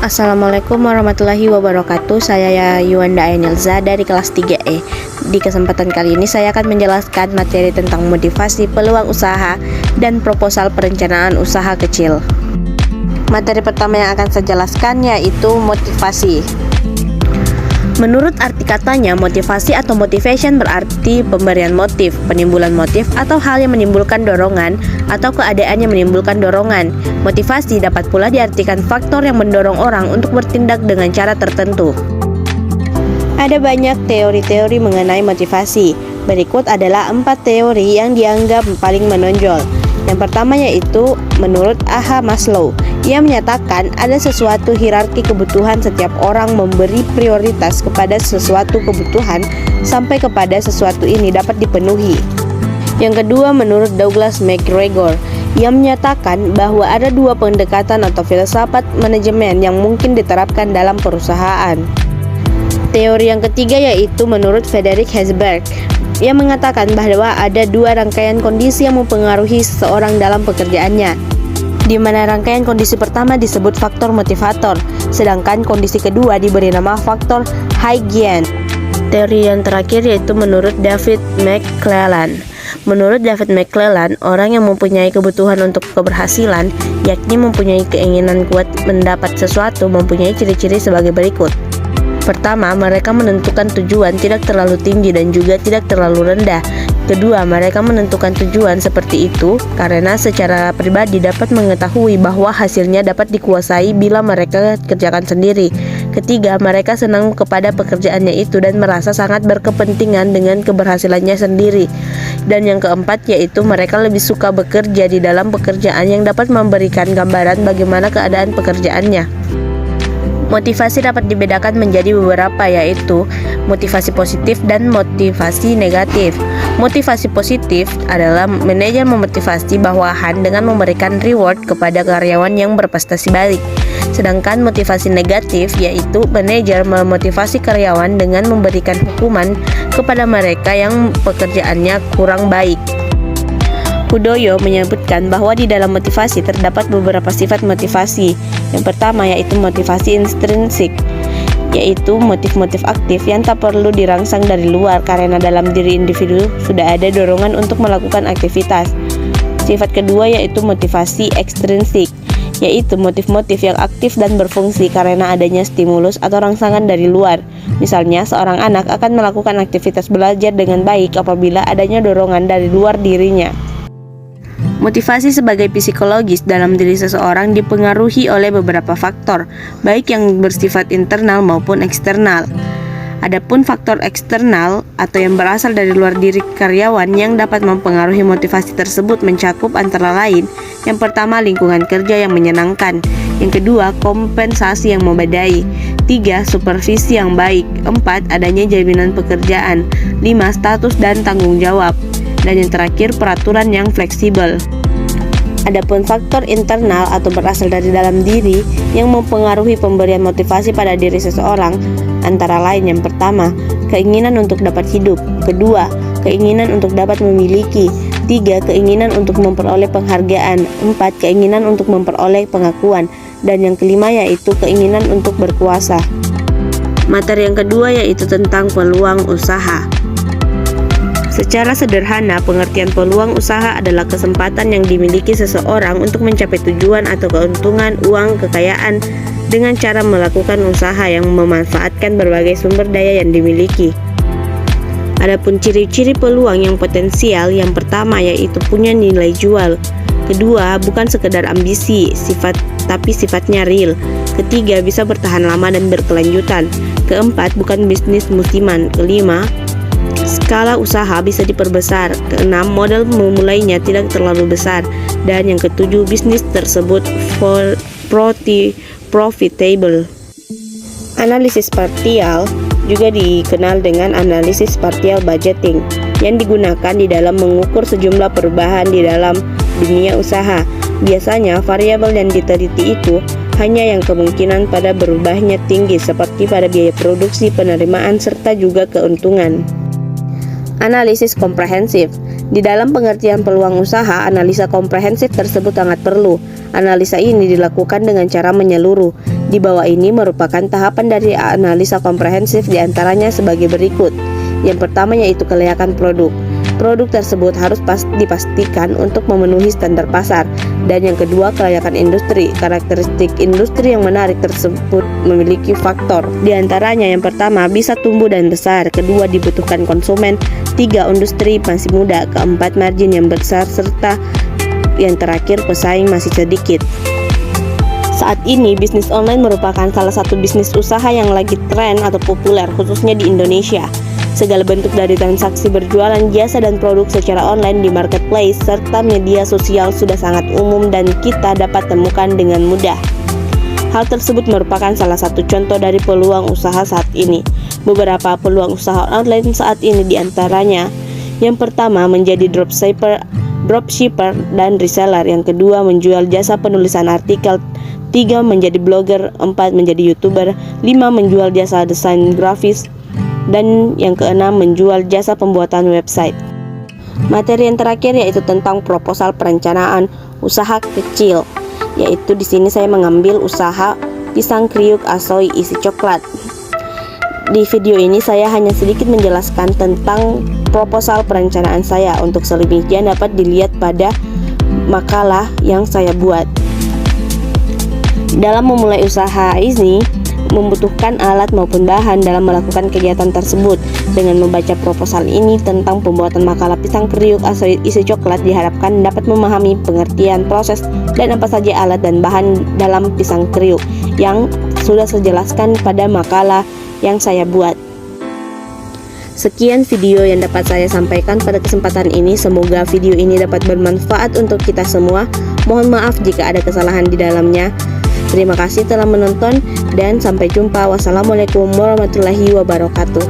Assalamualaikum warahmatullahi wabarakatuh. Saya Yuanda Ainilza dari kelas 3E. Di kesempatan kali ini saya akan menjelaskan materi tentang motivasi, peluang usaha, dan proposal perencanaan usaha kecil. Materi pertama yang akan saya jelaskan yaitu motivasi. Menurut arti katanya, motivasi atau motivation berarti pemberian motif, penimbulan motif, atau hal yang menimbulkan dorongan atau keadaan yang menimbulkan dorongan. Motivasi dapat pula diartikan faktor yang mendorong orang untuk bertindak dengan cara tertentu. Ada banyak teori-teori mengenai motivasi. Berikut adalah 4 teori yang dianggap paling menonjol. Yang pertama yaitu menurut A.H. Maslow. Ia menyatakan ada sesuatu hierarki kebutuhan, setiap orang memberi prioritas kepada sesuatu kebutuhan sampai kepada sesuatu ini dapat dipenuhi. Yang kedua menurut Douglas McGregor. Ia menyatakan bahwa ada 2 pendekatan atau filsafat manajemen yang mungkin diterapkan dalam perusahaan. Teori yang ketiga yaitu menurut Frederick Herzberg. Ia mengatakan bahwa ada 2 rangkaian kondisi yang mempengaruhi seseorang dalam pekerjaannya, di mana rangkaian kondisi pertama disebut faktor motivator, sedangkan kondisi kedua diberi nama faktor hygiene. Teori yang terakhir yaitu menurut David McClelland. Menurut David McClelland, orang yang mempunyai kebutuhan untuk keberhasilan, yakni mempunyai keinginan kuat mendapat sesuatu, mempunyai ciri-ciri sebagai berikut. Pertama, mereka menentukan tujuan tidak terlalu tinggi dan juga tidak terlalu rendah. Kedua, mereka menentukan tujuan seperti itu karena secara pribadi dapat mengetahui bahwa hasilnya dapat dikuasai bila mereka kerjakan sendiri. Ketiga, mereka senang kepada pekerjaannya itu dan merasa sangat berkepentingan dengan keberhasilannya sendiri. Dan yang keempat yaitu mereka lebih suka bekerja di dalam pekerjaan yang dapat memberikan gambaran bagaimana keadaan pekerjaannya. Motivasi dapat dibedakan menjadi beberapa yaitu motivasi positif dan motivasi negatif. Motivasi positif adalah manajer memotivasi bawahan dengan memberikan reward kepada karyawan yang berprestasi baik. Sedangkan motivasi negatif yaitu manajer memotivasi karyawan dengan memberikan hukuman kepada mereka yang pekerjaannya kurang baik. Hudoyo menyebutkan bahwa di dalam motivasi terdapat beberapa sifat motivasi. Yang pertama yaitu motivasi intrinsik, yaitu motif-motif aktif yang tak perlu dirangsang dari luar karena dalam diri individu sudah ada dorongan untuk melakukan aktivitas. Sifat kedua yaitu motivasi ekstrinsik, yaitu motif-motif yang aktif dan berfungsi karena adanya stimulus atau rangsangan dari luar. Misalnya, seorang anak akan melakukan aktivitas belajar dengan baik apabila adanya dorongan dari luar dirinya. Motivasi sebagai psikologis dalam diri seseorang dipengaruhi oleh beberapa faktor, baik yang bersifat internal maupun eksternal. Adapun faktor eksternal atau yang berasal dari luar diri karyawan yang dapat mempengaruhi motivasi tersebut mencakup antara lain: yang pertama, lingkungan kerja yang menyenangkan; yang kedua, kompensasi yang memadai; 3, supervisi yang baik; 4, adanya jaminan pekerjaan; 5, status dan tanggung jawab; dan yang terakhir, peraturan yang fleksibel. Adapun faktor internal atau berasal dari dalam diri yang mempengaruhi pemberian motivasi pada diri seseorang antara lain: yang pertama, keinginan untuk dapat hidup; kedua, keinginan untuk dapat memiliki; 3, keinginan untuk memperoleh penghargaan; 4, keinginan untuk memperoleh pengakuan; dan yang kelima yaitu keinginan untuk berkuasa. Materi yang kedua yaitu tentang peluang usaha. Secara sederhana, pengertian peluang usaha adalah kesempatan yang dimiliki seseorang untuk mencapai tujuan atau keuntungan, uang, kekayaan dengan cara melakukan usaha yang memanfaatkan berbagai sumber daya yang dimiliki. Adapun ciri-ciri peluang yang potensial, yang pertama yaitu punya nilai jual; kedua, bukan sekedar ambisi, tapi sifatnya real; ketiga, bisa bertahan lama dan berkelanjutan; keempat, bukan bisnis musiman; kelima, skala usaha bisa diperbesar; keenam, modal memulainya tidak terlalu besar; dan yang ketujuh, bisnis tersebut profitable. Analisis partial juga dikenal dengan analisis partial budgeting, yang digunakan di dalam mengukur sejumlah perubahan di dalam dunia usaha. Biasanya variabel yang diteliti itu hanya yang kemungkinan pada berubahnya tinggi, seperti pada biaya produksi, penerimaan, serta juga keuntungan. Analisis komprehensif. Di dalam pengertian peluang usaha, analisa komprehensif tersebut sangat perlu. Analisa ini dilakukan dengan cara menyeluruh. Di bawah ini merupakan tahapan dari analisa komprehensif, diantaranya sebagai berikut. Yang pertama yaitu kelayakan produk. Produk tersebut harus dipastikan untuk memenuhi standar pasar. Dan yang kedua, kelayakan industri. Karakteristik industri yang menarik tersebut memiliki faktor. Di antaranya yang pertama, bisa tumbuh dan besar. Kedua, dibutuhkan konsumen. Tiga, industri masih muda. Keempat, margin yang besar. Serta yang terakhir, pesaing masih sedikit. Saat ini, bisnis online merupakan salah satu bisnis usaha yang lagi tren atau populer, khususnya di Indonesia. Segala bentuk dari transaksi berjualan jasa dan produk secara online di marketplace serta media sosial sudah sangat umum dan kita dapat temukan dengan mudah. Hal tersebut merupakan salah satu contoh dari peluang usaha saat ini. Beberapa peluang usaha online saat ini diantaranya: yang pertama, menjadi dropshipper dan reseller. Yang kedua, menjual jasa penulisan artikel. 3, menjadi blogger. 4, menjadi youtuber. 5, menjual jasa desain grafis. Dan yang keenam, menjual jasa pembuatan website. Materi yang terakhir yaitu tentang proposal perencanaan usaha kecil. Yaitu di sini saya mengambil usaha pisang kriuk asoy isi coklat. Di video ini saya hanya sedikit menjelaskan tentang proposal perencanaan saya. Untuk selebihnya dapat dilihat pada makalah yang saya buat. Dalam memulai usaha ini membutuhkan alat maupun bahan dalam melakukan kegiatan tersebut. Dengan membaca proposal ini tentang pembuatan makalah pisang kriuk asoy isi coklat, diharapkan dapat memahami pengertian proses dan apa saja alat dan bahan dalam pisang kriuk yang sudah saya jelaskan pada makalah yang saya buat. Sekian video yang dapat saya sampaikan pada kesempatan ini. Semoga video ini dapat bermanfaat untuk kita semua. Mohon maaf jika ada kesalahan di dalamnya. Terima kasih telah menonton dan sampai jumpa. Wassalamualaikum warahmatullahi wabarakatuh.